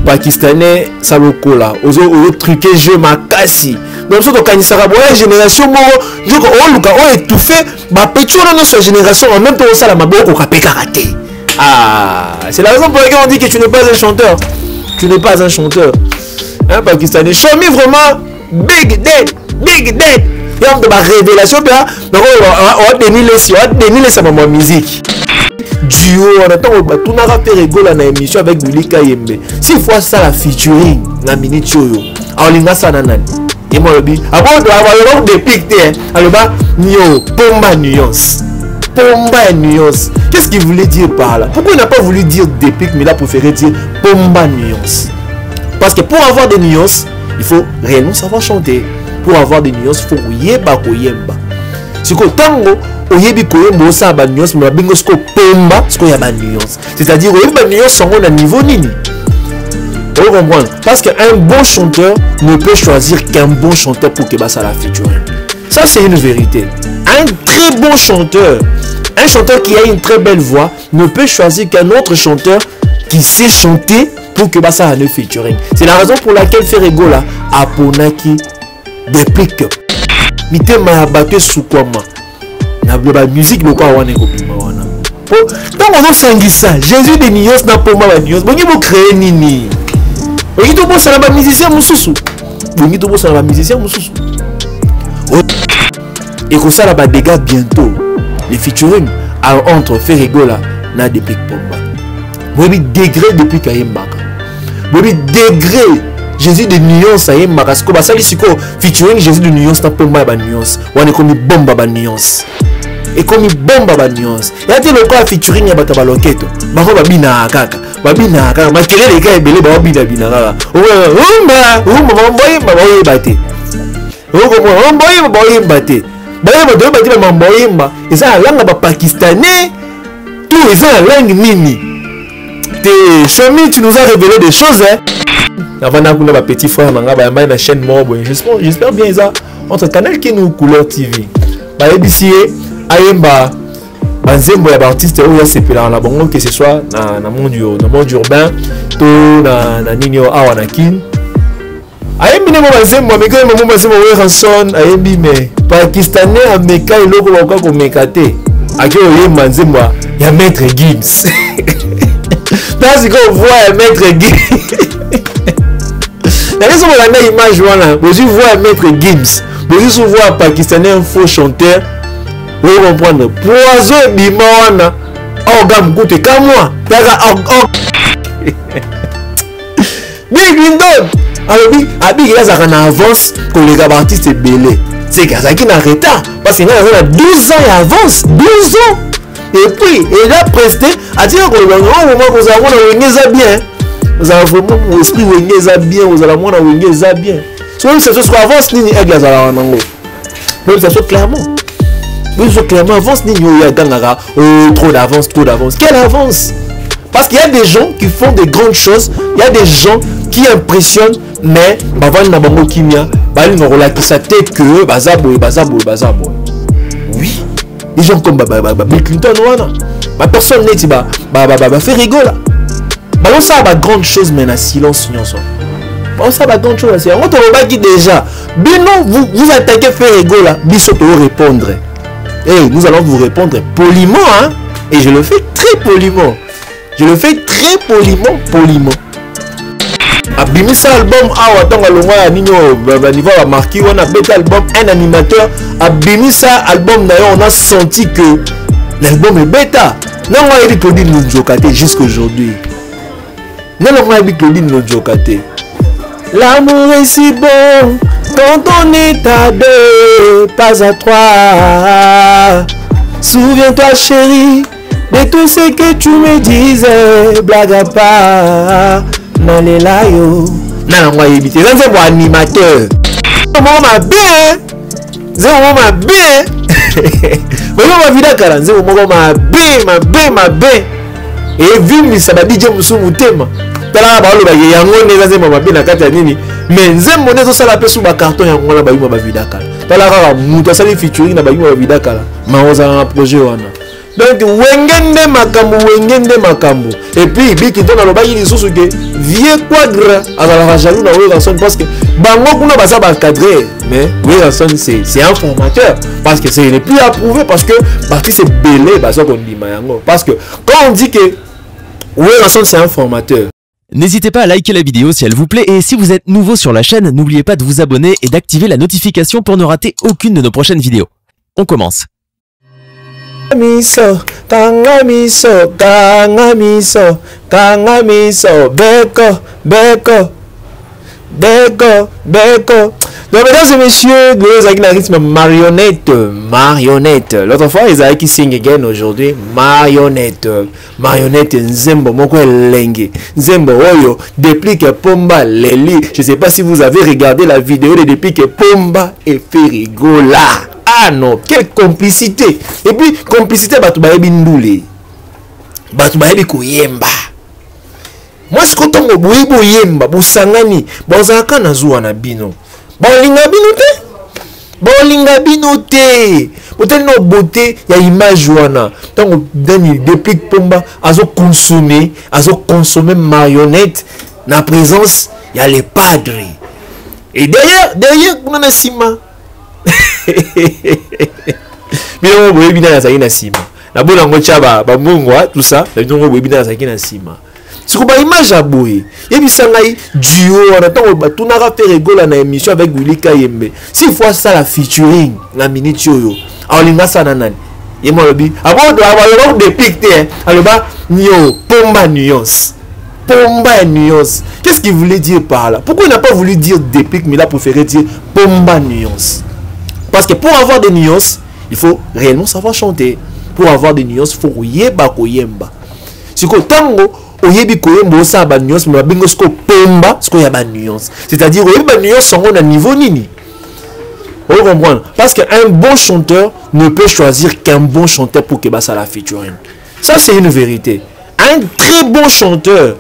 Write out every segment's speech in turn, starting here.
Pakistanais ça le cola ozo truquer jeu makasi donc surtout quand il sera bonne génération mo je on luka on étouffé ba petit on notre génération en même temps ça la maboko ka karaté. C'est la raison pour laquelle on dit que tu n'es pas un chanteur. Tu n'es pas un chanteur. Hein, Pakistanais, show me vraiment big dead. Il y a une révélation bien. Donc on va dénier ça ma musique. Duo, on attend tout n'a pas fait rigoler dans l'émission avec Willy Kayembe. S'il faut ça la featuring na minute choyo. Alinga ça nanan. Et moi le bi. Avant on doit avoir des pics alors bas nio pomba nuance. Pomba nuance. Qu'est-ce qu'il voulait dire par là? Pourquoi il n'a pas voulu dire des pics mais il a préféré dire pomba nuance? Parce que pour avoir des nuances, il faut réellement savoir chanter. Pour avoir des nuances, il faut yeba koyemba. Si ko tango oyebi koyemba ça ba nuance mais bingo sko pomba sko ya ba nuance. C'est-à-dire oyeba nuance sont à niveau nini. Vous comprenez? Parce qu'un bon chanteur ne peut choisir qu'un bon chanteur pour que ça la featuring. Ça c'est une vérité. Un très bon chanteur, un chanteur qui a une très belle voix ne peut choisir qu'un autre chanteur qui sait chanter pour que ça a le featuring. C'est la raison pour laquelle Ferregola a ponaki des pics. Mité m'a battu sous quoi na la musique le quoi wana kopima wana. Tant on a sangi ça, Jésus de Nios na poma ba Nios. Bongi mo créer nini? Bongi to bossa na musicien mususu. Bongi to bossa na musicien mususu. Et que ça là dégâts bientôt. Les featuring entre Ferregola na des pics pomba. Bongi degré depuis Kayembaka. Bongi degré Jésus de nuance à Yemba parce que ça lisiko featuring Jésus de nuance na pomba ba nuance. On est comme bomba ba nuance. Et comme bomba ba nuance. Et ati le quoi featuring ya bata ba loketo. Ba ko ba bina kaka. Ba bina kaka. Ma kelele ka ebele ba bina kaka. Rumba mamboye ba boye bate. Mamboye ba boye bate. Ba ba do bate ba mamboye ba. Et ça langue ba pakistanais. Tout et ça langue nini. Chomi, tu nous as révélé des choses, hein. Avant d'avoir petit frère, on a une chaîne mobile. J'espère bien ça. Entre Canal qui nous couleur TV. Bah, ABC, Ayemba, Banzembo, les artistes, c'est là, que ce soit dans le monde urbain, tout dans Nino Awanakin. Ayembi ne Banzembo, mais quand même, Banzembo, Ranson, Ayembi, mais Pakistanais, Américains, et l'autre, on va comme Mekate. Avec Banzembo, il y a Maître Gibbs. Là, c'est qu'on voit Maître Gibbs. Vous avez une image, vous voyez Maître Gibbs, vous voyez un Pakistanais, un faux chanteur, vous comprenez, poison et bimana, oh gamme goûte comme moi, Big Windon, alors Big il a en avance que les artistes est belé, c'est qu'il y a un retard, parce qu'il y a 12 ans et avance, 12 ans, et puis il a presté, à dire que le moment où vous avez bien. Vous avez vraiment l'esprit où vous avez bien, vous avez moins où vous avez bien. Si vous savez ce qu'on avance, ni aigle à la nango. Vous savez clairement. Vous savez clairement avance ni il y a gangara, trop d'avance, trop d'avance. Quelle avance? Parce qu'il y a des gens qui font des grandes choses, il y a des gens qui impressionnent, mais bavani na bango kimia, bali no rola qui sa tête que bazabo. Oui. Des gens comme Bill Clinton wana. Personne n'est ba fait rigoler. Ballon ça va grande chose mais na silence nyonso. Ballon ça va grande chose c'est on te rebaki déjà. Bino vous attaquez Ferrego là, biso to répondre. Et nous allons vous répondre poliment hein et je le fais très poliment. Abimisa album awa tonga longa nino niveau a marqué on a bêta album un animateur Abimisa album d'ailleurs on a senti que l'album est bêta. Non on a dit Claudine Nzokate jusqu'aujourd'hui. L'amour est si bon quand on est à deux, pas à trois. Souviens-toi chérie de tout ce que tu me disais, blague à part. Nalelayo. Non, moi éviter. C'est mon animateur. Moi ma bien. C'est moi ma bien. Mais moi ma vie d'accord. C'est moi ma bien. Et vu ça va dire musu mutema tala ba lo ba yango neza ze mama bina kata nini mais nzembo nezo sala pe sous ba carton yango na ba yuma ba vidaka tala ka mutu sali featuring na ba yuma ba vidaka ma oza na projet wana Donc wengende makambo et puis biki to na lobaki lisusu ke vieux quadre azala jaloux na Wilson parce que bango kuna basa ba cadrer mais Wilson c'est un formateur parce que c'est ne plus approuvé parce que c'est belé basa ko ndima yango parce que quand on dit que Wilson c'est un formateur. N'hésitez pas à liker la vidéo si elle vous plaît et si vous êtes nouveau sur la chaîne, n'oubliez pas de vous abonner et d'activer la notification pour ne rater aucune de nos prochaines vidéos. On commence. Kanga miso, beko. Donc, mesdames et messieurs, nous avons un rythme marionnette. L'autre fois, ils avaient qui sing again aujourd'hui. Marionnette, Nzembo, moko lengue. Nzembo, oyo, depuis que Pomba, Leli. Je ne sais pas si vous avez regardé la vidéo de depuis que Pomba et Ferigola. Ah non, quelle complicité. Et puis, complicité, Batoubayebi Ndoulé. Batoubayebi Kouyemba. Moi, c'est quand on boyebo yemba, bosangani, bozaka na zuwa na bino. Bolinga bino te. Peut-être no beauté, ya image wana. Tant dani depuis Pomba, azo consommer marionnette, na présence, ya les padres. Et derrière, on a sima. Bino boyebi na zaki na sima. Na bona ngocha ba mungwa tout ça, bino boyebi na zaki na sima. C'est comme une image à bouiller. Et puis ça duo, on attend on a fait rigoler dans émission avec Willy Kayembe. Si fois ça la featuring la minute yo. Alors linga ça nanani. Et moi le bi. Avant de avoir le dépicté alors bas nio Pomba nuance. Qu'est-ce qu'il voulait dire par là? Pourquoi il n'a pas voulu dire dépique mais il a préféré dire Pomba nuance? Parce que pour avoir des nuances, il faut réellement savoir chanter. Pour avoir des nuances, il faut yeba koyemba. C'est que tango oyebi koyemba ça ba nuance mais bingo sko Pomba sko ya ba nuance. C'est-à-dire oyebi ba nuance sont à niveau nini. Vous comprenez? Parce qu'un bon chanteur ne peut choisir qu'un bon chanteur pour que ça la featuring. Ça c'est une vérité. Un très bon chanteur,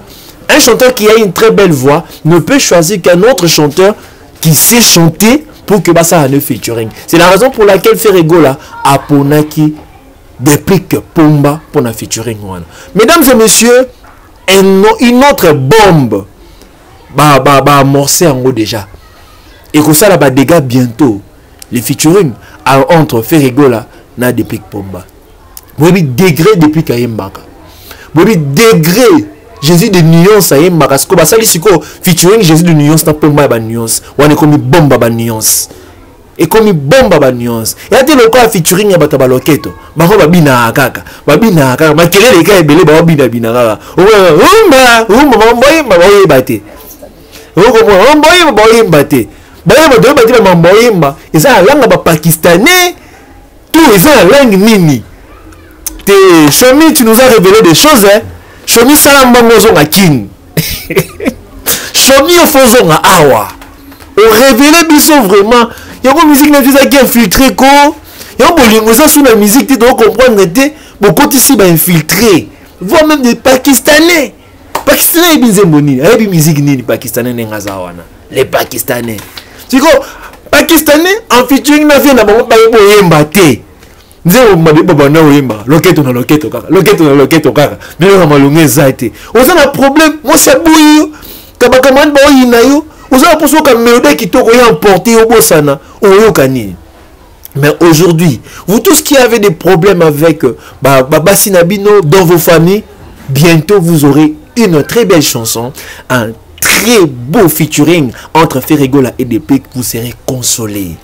un chanteur qui a une très belle voix ne peut choisir qu'un autre chanteur qui sait chanter pour que ça a le featuring. C'est la raison pour laquelle Ferigola a ponaki depuis que Pomba pour la featuring. Mesdames et messieurs, une autre bombe amorcé en haut déjà. Et que ça va dégâts bientôt. Les featuring entre Ferigola na depuis Pomba. Vous avez degré depuis Kayembaka. Vous avez degré Jésus de nuance à Yembaka. Parce que ça dit featuring Jésus de nuance na Pomba ba nuance. On est comme bombe ba nuance. Et comme bomba ba nuance. Et ate le quoi featuring ya bata ba loketo. Ba ko ba bina kaka. Ba bina kaka. Ma kelele ka ebele ba bina kaka. Umba mamboye maboye bate. Mamboye maboye bate. Ba ba do bate ba mamboye mba. Eza langa ba pakistanais. Tout eza langue nini. Te Chomi, tu nous as révélé des choses hein. Chomi salamba mozo nga king. Chomi ofozo nga awa. On révélé biso vraiment. Il y a une musique qui est infiltrée. Il y a une musique qui doit comprendre que beaucoup ici sont infiltrés. Voire même des Pakistanais. Pakistanais, ils sont bons. Il y a une musique ni Pakistanais. Les Pakistanais. C'est quoi? Pakistanais, en featuring, na vie, na bango pa yebo yemba te. Nzeo mabe baba na yemba. Loketo kaka. Loketo kaka. Mais na malunge zaite. Oza na problème, moi ça bouille. Kabaka man ba oyina yo. Vous avez pensé que mélodie qui t'a emporté au Bossana, au Yokani. Mais aujourd'hui, vous tous qui avez des problèmes avec Bassinabino dans vos familles, bientôt vous aurez une très belle chanson, un très beau featuring entre Ferigola et Dépik, vous serez consolés.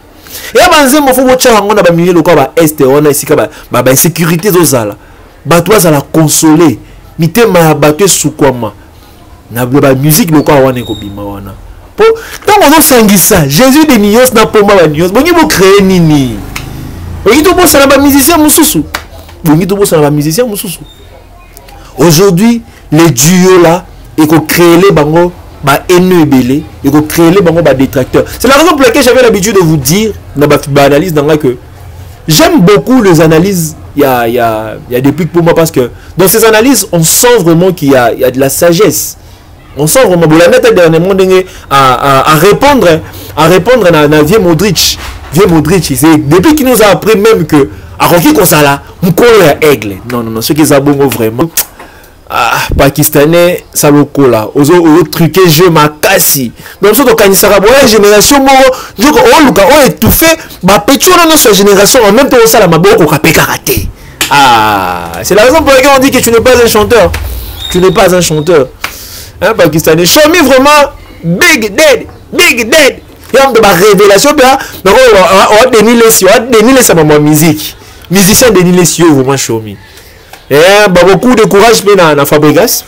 Et avant de vous faire on a mis le corps à Est, on a ici la sécurité aux ala. Batois à la consoler. Mité ma battu sous quoi ma. Na musique le corps on est kobima wana. Quand on a ça, Jésus de nuance n'a pas mal de nuance. Bon, il faut créer nini. Il faut bosser la musicien moussou. Il faut bosser la musicien moussou. Aujourd'hui, les duos là, il faut créer les bangos, haineux belé, il faut créer les bangos, détracteurs. C'est la raison pour laquelle j'avais l'habitude de vous dire dans ma analyse dans que j'aime beaucoup les analyses. Il y a des pics pour moi parce que dans ces analyses, on sent vraiment qu'il y a de la sagesse. On sent vraiment la nette dernièrement à répondre à Vieux Modric. Vieux Modric, c'est depuis qu'il nous a appris même que akoki kozala mokolo ya aigle. Non non non, ce qui est bongo vraiment. Ah, pakistanais ça lokola ozo truquer jeu makasi. Donc so to kanisaka boya génération moko njoko o luka o étouffé ba petio na notre génération en même temps ça la maboko kapeka raté. Ah, c'est la raison pour laquelle on dit que tu n'es pas un chanteur. Tu n'es pas un chanteur. Hein, pakistanais, show me vraiment big dead. Il y a de ma révélation bien. Donc on va déniler ça ma musique. Musicien déniler sur vraiment show me. Et beaucoup de courage dans Fabregas,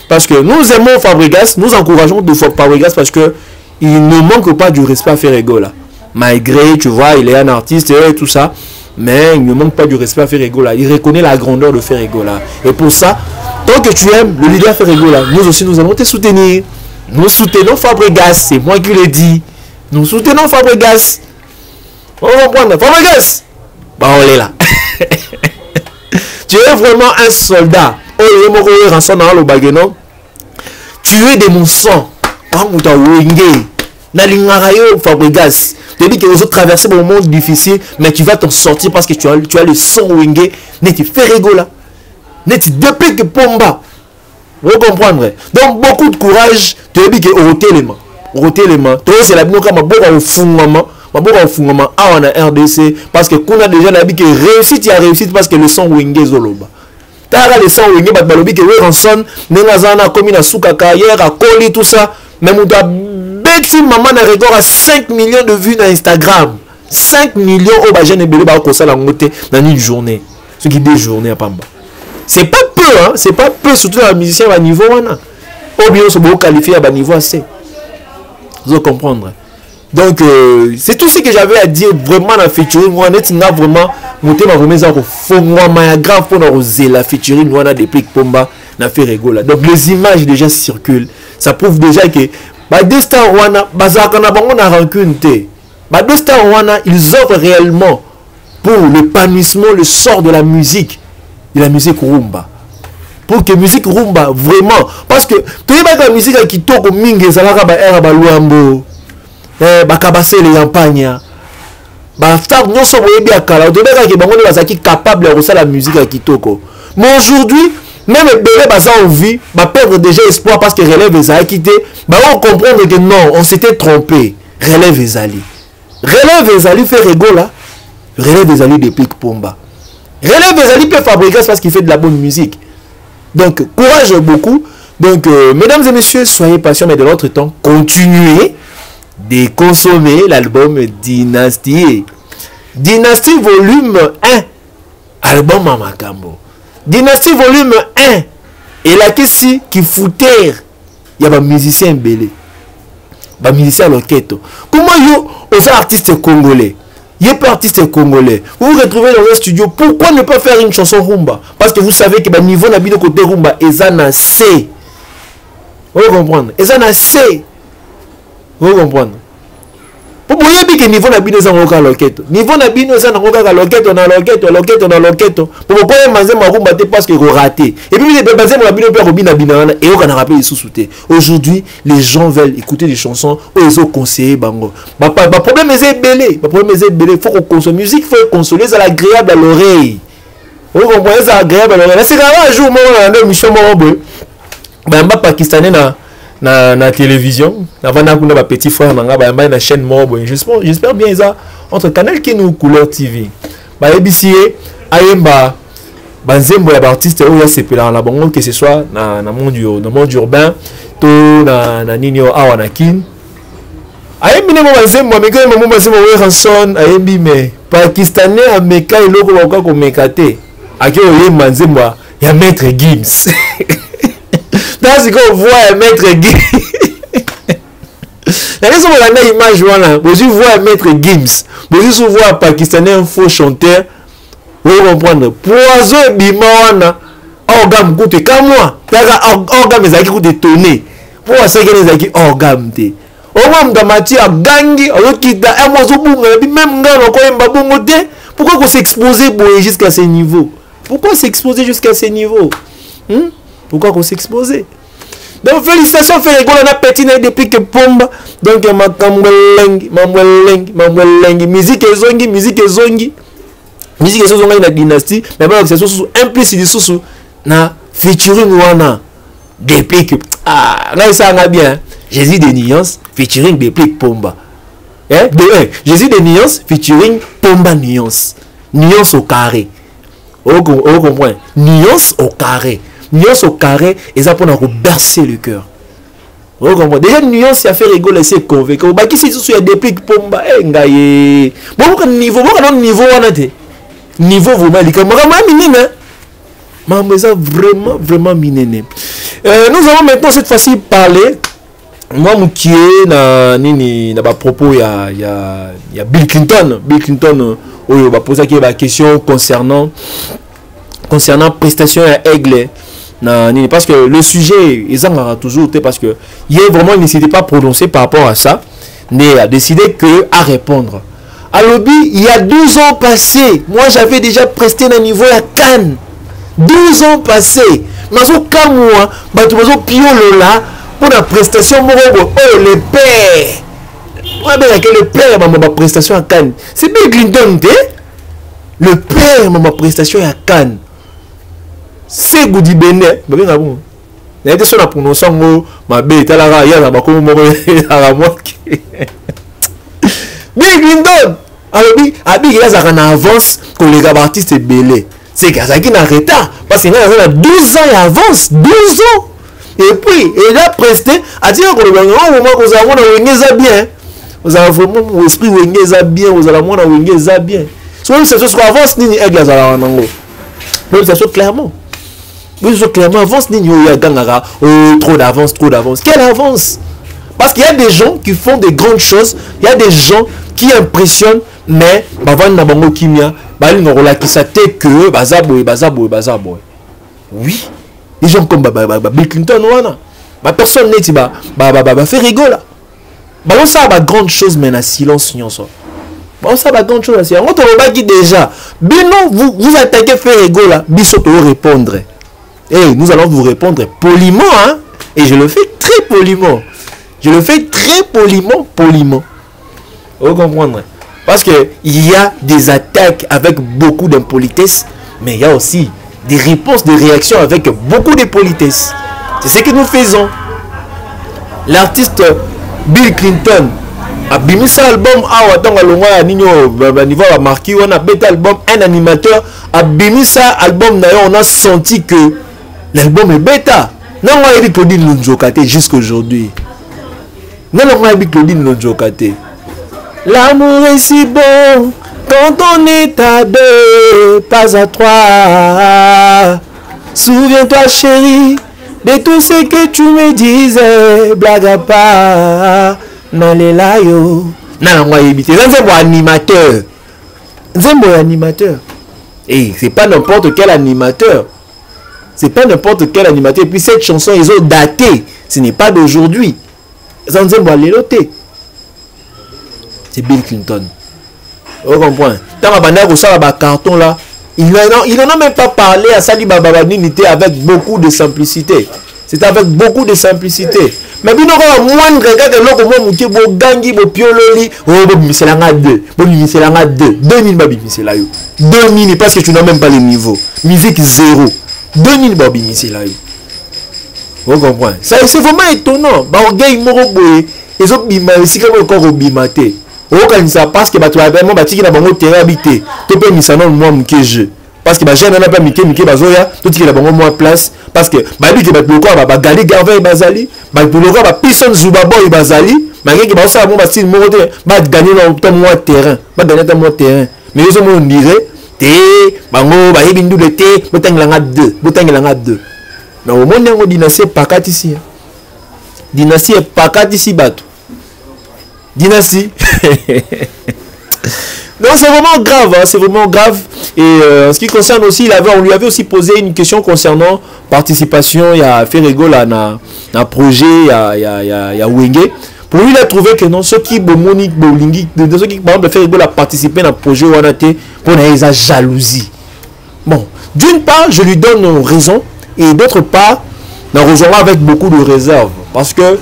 parce que nous aimons Fabregas, nous encourageons de Fabregas parce que il ne manque pas du respect à Ferregola. Malgré, tu vois, il est un artiste et tout ça, mais il ne manque pas du respect à Ferregola. Il reconnaît la grandeur de Ferregola. Et pour ça, tant que tu aimes le leader Ferregola, nous aussi nous allons te soutenir. Nous soutenons Fabregas, c'est moi qui le dis. Nous soutenons Fabregas. On va prendre Fabregas. Bah on est là. Tu es vraiment un soldat. Tu es de mon sang. Fabregas. Tu dis que vous traversez un moment difficile, mais tu vas t'en sortir parce que tu as le sang wingé. N'est-ce pas Ferregola? N'est-ce pas depuis que Pomba? Vous comprendrez. Donc beaucoup de courage. Tu dis que ôter les mains. Ôter les mains. Tu c'est la binoka ma boka au fondement. On a RDC parce que qu'on a déjà la que réussite il y a réussite parce que le son wingé zoloba tara le son wingé bat balobi que Ranson nengazana comme na souka carrière à Koli tout ça même on doit bêti maman na record à 5 millions de vues dans Instagram 5 millions au bajen et belé ba ko sala ngote dans une journée ce qui des journées à Pamba c'est pas peu hein c'est pas peu surtout un musicien à niveau wana au bien se beau qualifier à niveau assez vous comprendre. Donc c'est tout ce que j'avais à dire vraiment dans featuring moi net n'a vraiment monté ma remise en fond moi ma grave pour nous la featuring moi depuis Pomba n'a fait rigoler. Donc les images déjà circulent, ça prouve déjà que ba deux stars wana bazaka na bango na rancune té. Ba deux stars wana ils offrent réellement pour l'épanouissement le sort de la musique rumba. Pour que musique rumba vraiment parce que tu ba la musique qui toko mingi zalaka ba era ba luambo. Bakabase les campagnes star non so boyebi akala odebeka ke bango bazaki capable de la musique à kitoko mais aujourd'hui même bébé baza en vie perdre déjà espoir parce que relève les a quitté on comprendre que non on s'était trompé relève les ali fait rigola relève les ali depuis Pomba relève les ali peut fabriquer parce qu'il fait de la bonne musique donc courage beaucoup donc mesdames et messieurs soyez patients mais de l'autre temps continuez de consommer l'album Dynasty volume 1 album Mamakambo Dynasty volume 1 et la question qui foutait il y a un musicien belé un musicien loketo comment yo aux artistes congolais il y a pas artiste congolais vous vous retrouvez dans un studio pourquoi ne pas faire une chanson rumba parce que vous savez que niveau na bino côté rumba ezana C vous comprendre ezana C. Vous comprenez? Pour vous dire que niveau na bino za ngoka loketo. Niveau na bino za ngoka loketo na loketo. Pour vous pouvez manger ma rumba parce que vous raté. Et puis les baser na bino pe robina bina et on a rappelé sous-souté. Aujourd'hui, les gens veulent écouter des chansons où ils ont conseillé bango. Ba problème est belé, faut qu'on consomme musique, faut consoler ça agréable à l'oreille. Vous comprenez ça agréable à l'oreille. C'est quand un jour moi dans émission moi ba pakistanais na télévision avant na ba petit frère nanga ba na chaîne mobo j'espère bien ça entre Canal Kino Couleur TV ba ABC ayemba banzembo ya artiste ou ya sepela la bango que ce soit na monde urbain to na nini awa na kin ayembi ne mo banzembo ameka mo banzembo we Ranson ayembi me pakistanais ameka iloko ba ko mekate akio ye banzembo ya Maître Gims. Dans ce qu'on voit Maître Gims. La raison pour laquelle image voilà, vous voyez Maître Gims, vous voyez pakistanais un faux chanteur, vous comprendre. Poison bimana, organe coûte comme moi. Organe mais qui coûte tonner. Pour ça que les qui organe té. Au moins dans matière gangi, alors qui da un mozo bunga, même ngalo ko emba bungo té. Pourquoi qu'on s'exposer jusqu'à ce niveau? Pourquoi s'exposer jusqu'à ce niveau? Pourquoi qu'on s'exposer? Donc félicitations Ferregola na petit depuis que Pomba donc makamwelengi musique ezongi musique est sur une dynastie mais bon c'est sur implicite sous na featuring wana Déplique là ça va bien Jésus des nuances featuring Déplique Pomba Jésus des nuances featuring Pomba nuance au carré on comprend nuance au carré et ça pour nous bercer le cœur. On comprend déjà nuance ça fait rigoler c'est convaincu bah qui c'est sur il Déplique Pomba ngaye bon niveau on a des niveau vraiment les camarades minime mais ça vraiment minéné. Nous allons maintenant cette fois-ci parler moi qui est na propos il y a Bill Clinton on va poser la question concernant prestation à Aigle parce que le sujet ils en ont toujours été parce que il est vraiment il ne s'était pas prononcé par rapport à ça mais a décidé que à répondre à lobby il y a 12 ans passés moi j'avais déjà presté un niveau à Cannes 12 ans passés mazo kamwa bato bazo piolo là pour la prestation morobo oh le père moi ben que le père ma prestation à Cannes c'est Bill Clinton le père ma prestation à Cannes c'est Goudi Benet ben bon il était sur la prononciation ma bête la ya na bakomo moko à moi Bill Clinton alors abi il y a en avance que les artistes belé c'est Kazaki n'a retard parce qu'il a 12 ans et avance 12 ans et puis il a presté à dire que le moment que vous avez bien vous avez vraiment esprit bien vous allez moins bien soit c'est ce qu'on avance ni aigle à nango donc c'est clairement avance ni yo ya gangara trop d'avance quelle avance parce qu'il y a des gens qui font des grandes choses il y a des gens qui impressionnent mais bavana na bango kimia bali ngorola qui sa te que bazaboy oui les gens comme Bill Clinton wana personne n'est ba fait rigoler ballon ça ba grande chose mais na silence nyonso ballon ça ba grande chose c'est on te qui déjà bino vous attaquez fait rigoler biso to répondre et nous allons vous répondre poliment hein et je le fais très poliment vous comprenez parce que il y a des attaques avec beaucoup d'impolitesse mais il y a aussi des réponses des réactions avec beaucoup de politesse c'est ce que nous faisons l'artiste Bill Clinton a bimisa album awa tanga longa ninyo niveau a marqué on a bêta album un animateur a bimisa album d'ailleurs on a senti que l'album est bêta non on a dit Claudine Lonjokate jusqu'à aujourd'hui non on a dit Claudine Lonjokate. L'amour est si bon quand on est à deux, pas à trois. Souviens-toi chérie de tout ce que tu me disais, blague à part. Nalelayo. Non, moi éviter. Zembo animateur. Et c'est pas n'importe quel animateur. Et puis cette chanson, ils ont daté. Ce n'est pas d'aujourd'hui. Zembo Leloté. C'est Bill Clinton. Vous comprenez? Tant que ça va carton là, il n'en a même pas parlé à Sali Bababanité avec beaucoup de simplicité. C'est avec beaucoup de simplicité. Mais bien encore moins de regarder l'autre moment où bo gangi bo piololi oh bo miselanga 2 2000 babi misela yo 2000 parce que tu n'as même pas le niveau musique 0 2000 babi misela yo. Vous comprenez? Ça c'est vraiment étonnant. Ba orgueil moko boye ezo bima esika ko ko bimate. Ça parce que tu as vraiment bâti na bango terrain habité to pe misano moi mke jeu parce que ba jeune na pas mike bazoya to tiki na bango moi place parce que ba bi ke ba bloko ba gali garvin bazali ba bloko ba pison zuba boy bazali malgré que ba ça bon ba style mo te ba gagner na moi terrain mais ils ont dirait te bango ba yebindu de te botangilanga 2 mais au monde ngo dynastie pakati ici dynastie pakati ici bato dynastie. Donc c'est vraiment grave, hein, c'est vraiment grave. Et en ce qui concerne aussi, on lui avait aussi posé une question concernant participation. Il y a fait rigoler na projet, il y a Wenge. Pour lui, il a trouvé que non, ceux qui Monique Bolingi, ceux qui par exemple fait rigoler à participer dans le projet Wanate pour une jalousie. Bon, d'une part, je lui donne raison, et d'autre part, on rejoindra avec beaucoup de réserve, parce que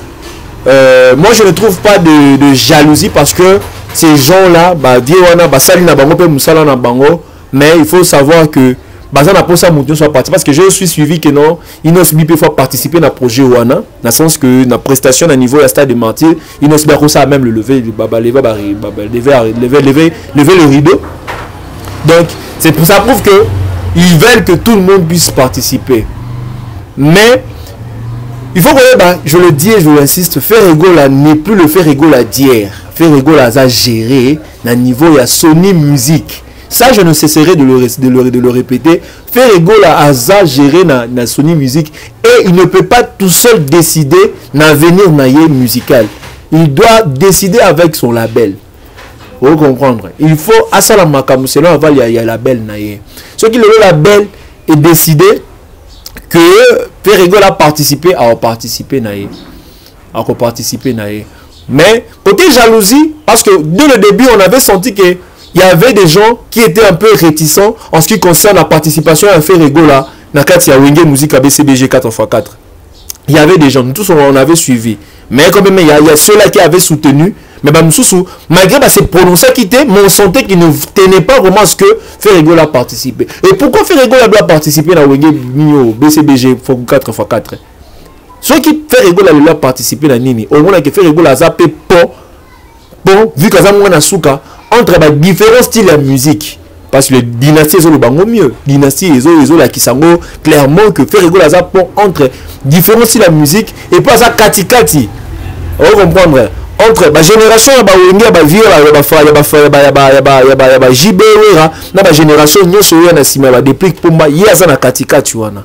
moi je ne trouve pas de jalousie parce que ces gens là bah Dieu wana basali na bango pe musala na bango Mais il faut savoir que Bazan a pour ça mon soit parti parce que je suis suivi que non, Inos Bip faut participer dans projet Wana, dans le sens que dans prestation à niveau la stade de Martyr, Inos Bip ça même le lever le rideau. Donc c'est pour ça prouve que ils veulent que tout le monde puisse participer. Mais il faut que je le dis et je l'insiste, faire égaux là n'est plus le faire égaux à d'hier. Faire égaux à ça gérer à niveau il y a Sony Music. Ça, je ne cesserai de le répéter. Faire égaux à ça gérer na Sony Music. Et il ne peut pas tout seul décider l'avenir musical. Il doit décider avec son label. Vous comprendre. Il faut à ça la macamu. Selon avant il y a label naïe. Ce qui le label est décidé que faire égaux à participer à participer naïe. À participer naïe. Mais côté jalousie, parce que dès le début on avait senti que il y avait des gens qui étaient un peu réticents en ce qui concerne la participation à faire égaux là. Nakati ya Wenge Musique ABCBG 4x4. Il y avait des gens, nous tous on avait suivi. Mais quand même, il y a ceux-là qui avaient soutenu. Mais malgré ces prononcés qui étaient, mais on sentait qu'ils ne tenaient pas vraiment à ce que faire égaux là participer. Et pourquoi faire égaux là doit participer à Wenge BCBG 4x4? Ceux qui faire égaux là doivent participer à Nini. Au moins que faire égaux là, ça peut bon, vu que ça m'a souka. Entre différents styles de musique parce que les dynasties sont le bango mieux dynastie ils ont la kisango clairement que faire rigoler ça pour entre différents styles de musique et pas ça kati on comprendre entre la génération ya ba wengi ba vieux ya ba JB na ba génération nyoso ya na sima ba déplique pour moi ya ça na kati wana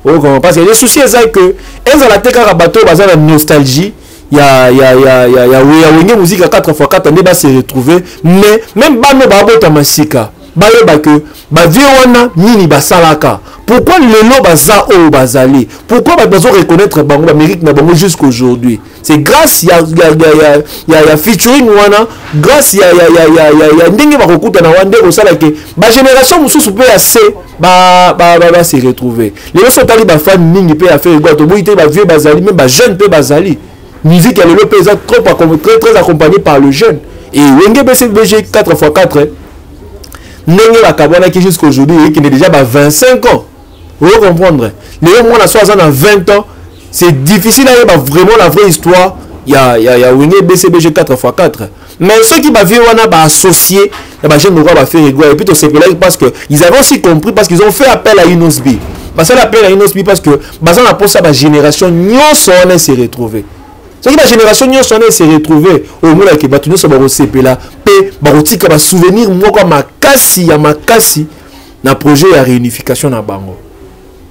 on comprend parce que les soucis c'est que elles la teka bateau baza na nostalgie. Il y a Wenge Musique à 4x4 on va se retrouver mais même bano babota masika bayoba que ba viwana nini basalaka pourquoi le lo baza o bazali pourquoi ba besoin reconnaître bango Amérique na bango jusqu'aujourd'hui c'est grâce ya featuring wana grâce ya ndenge ba kokuta na wande osala ke ba génération mususu pe assez ba se retrouver les sont tali ba fan mingi pe a faire égaux to boité ba vieux bazali même ba jeune pe bazali musique elle est très accompagnée par le jeune et Wenge BCBG 4x4 n'est la cabane qui jusqu'à aujourd'hui qui est déjà 25 ans vous comprendre les gens à 60 à 20 ans c'est difficile à vraiment la vraie histoire il y a Wenge BCBG 4x4 mais ceux qui vivre on a associé les jeunes va faire égaux et puis c'est parce que ils avaient aussi compris parce qu'ils ont fait appel à Inosbi parce que l'appel à Inosbi parce que basant pour ça la génération non sonne s'est retrouvée. Ce qui la génération nous s'est retrouvée au moins que battu so ba là pe ba rotika ba souvenir moko makasi na projet ya réunification na bango.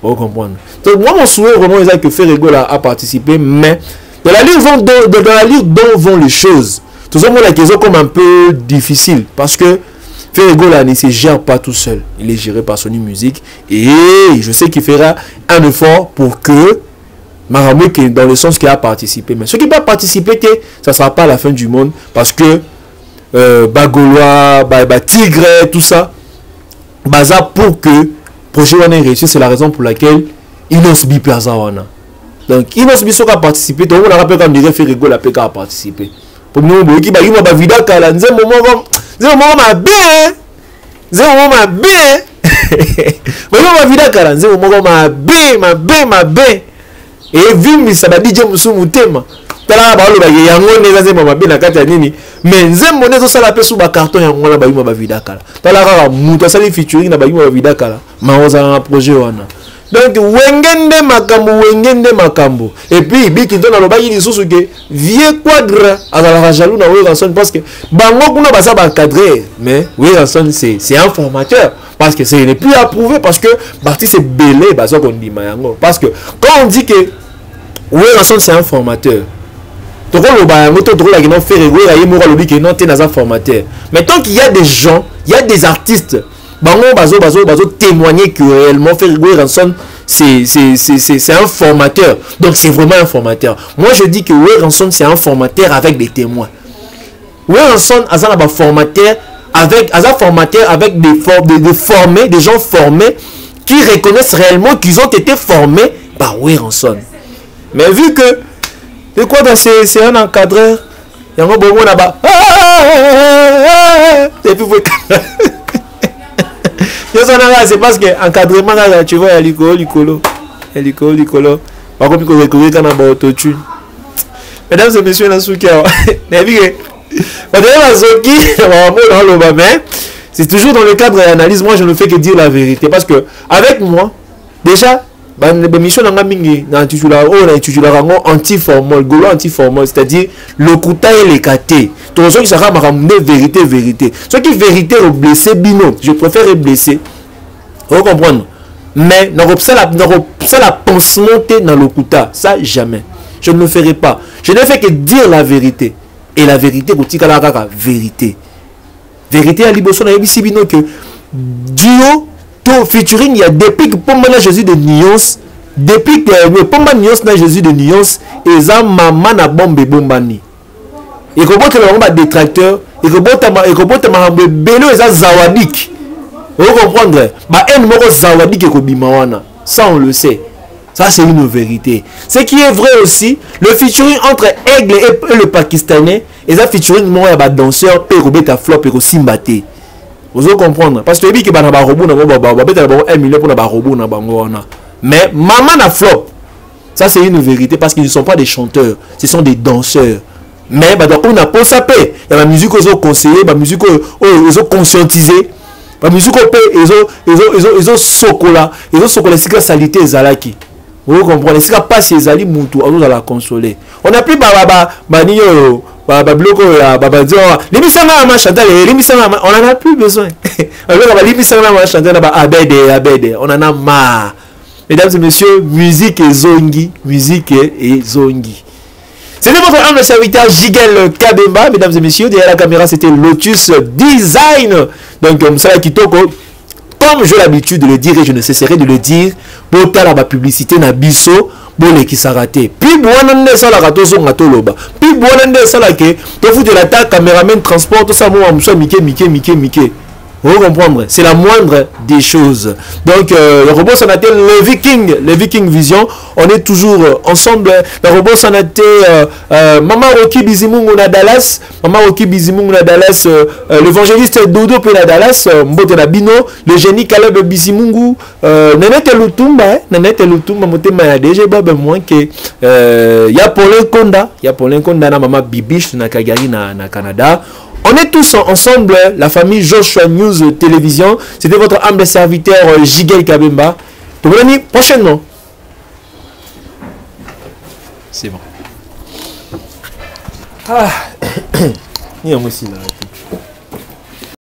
Vous comprenez? Donc moi mon souhait vraiment est que faire égaux à participer mais dans la ligne dont vont les choses. Tout ça la question comme un peu difficile parce que faire égaux là ne se gère pas tout seul. Il est géré par Sony Music et je sais qu'il fera un effort pour que Maramou qui dans le sens qu'il a participé mais ceux qui ne peuvent pas participer ça ne sera pas la fin du monde parce que Bagolois, Tigre, tout ça baza pour que projet wana réussir c'est la raison pour laquelle Inos Bip wana donc Inos Bip a participé tout le monde a rappelé quand on dirait faire rigolo la PK a participé pour nous qui ba yima ba vida kala nze momo ma bien ba vida kala nze momo ma bien et vu ça va dire musu mutema tala ba lo ba yango neza zema mabe na kati ya nini mais nzembo nezo sala pe su ba carton yango na ba yima ba vida kala tala ka muto sali featuring na ba yima ba vida kala ma oza na projet wana donc wengende makambo et puis biki ndona lo ba yini susu ke vieux quadre ala jaloux na Weranson parce que bango kuna ba sa ba cadrer mais Weranson c'est un formateur parce que c'est n'est plus approuvé parce que parti c'est belé ba so qu'on dit mayango parce que quand on dit que Weranson c'est un formateur donc le ba moto to la qui non faire égaux ya yimo lo biki non té na formateur mais tant qu'il y a des gens il y a des artistes bango bazo témoigner que réellement faire Weranson c'est un formateur donc c'est vraiment un formateur moi je dis que Weranson c'est un formateur avec des témoins Weranson a un formateur avec des gens formés qui reconnaissent réellement qu'ils ont été formés par Weranson mais vu que de quoi dans c'est un encadreur il y a un bon là-bas et puis C'est parce que encadrement tu vois licolo. Par contre il quand on autotune. Mesdames et messieurs, c'est toujours dans le cadre de l'analyse. Moi, je ne fais que dire la vérité. Parce que, avec moi, déjà, mission anti-formal, c'est-à-dire le couta et les katé. Donc, ceux qui sont vérité. Ceux qui vérité au blessé, bino, je préfère blesser. Vous comprenez? Mais, ça la pansement dans le couta. Ça, jamais. Je ne le ferai pas. Je ne fais que dire la vérité. Et la vérité, vérité. Vérité à Liboso, on a vu que duo, to featuring, il y a depuis que Pomba Jésus de nuance, depuis que Pomba nuance na Jésus de nuance, et ça maman na bombe bombani. Et que bote la détracteur, et que bote ma belo et ça zawadik. Vous comprenez? Bah en moko zawadik et kobimawana. Ça on le sait. Ça, c'est une vérité. Ce qui est vrai aussi, le featuring entre Aigle et le Pakistanais, et ça featuring, moi, il y a des danseurs, et il y a flop, et il y a vous comprenez? Parce que il y a des robots, il y a 1 million pour les robots. Mais maman a flop. Ça, c'est une vérité, parce qu'ils ne sont pas des chanteurs, ce sont des danseurs. Mais on n'a pas ça. Il y a la musique aux conseillers, la musique aux conscientisés. La musique aux sokola, c'est que la salité est zalaki. Vous comprenez? C'est pas ces alliés moutou, on nous a la consoler. On a plus on en a plus besoin. On en a marre. Mesdames et messieurs, musique et zongi. C'était votre humble serviteur Jigel Kabemba. Mesdames et messieurs, derrière la caméra, c'était Lotus Design. Donc, Moussala Kitoko. Comme j'ai l'habitude de le dire et je ne cesserai de le dire, pour faire la publicité na biso, pour les qui s'arrêtent. Puis, bon, ça la rato son gato loba. Puis, bon, ça la que, tu fous de la ta caméraman transport, tout ça, moi, Mickey. Vous comprenez? C'est la moindre des choses. Donc, le robot s'en a été le Viking Vision. On est toujours ensemble. Le robot s'en a été Maman Rocky Bizimungu na Dallas. L'évangéliste Dodo pe na Dallas. Mbote na Bino. Le génie Caleb Bizimungu. Nanette Lutumba. Motema ya DG Bob moins que ya Paulin Konda na Mama Bibiche na Kagari na Canada. On est tous ensemble, la famille Joshua News Télévision. C'était votre humble serviteur Jigel Kabemba. Pour vous dire prochainement. C'est bon. Ah, il y a aussi là.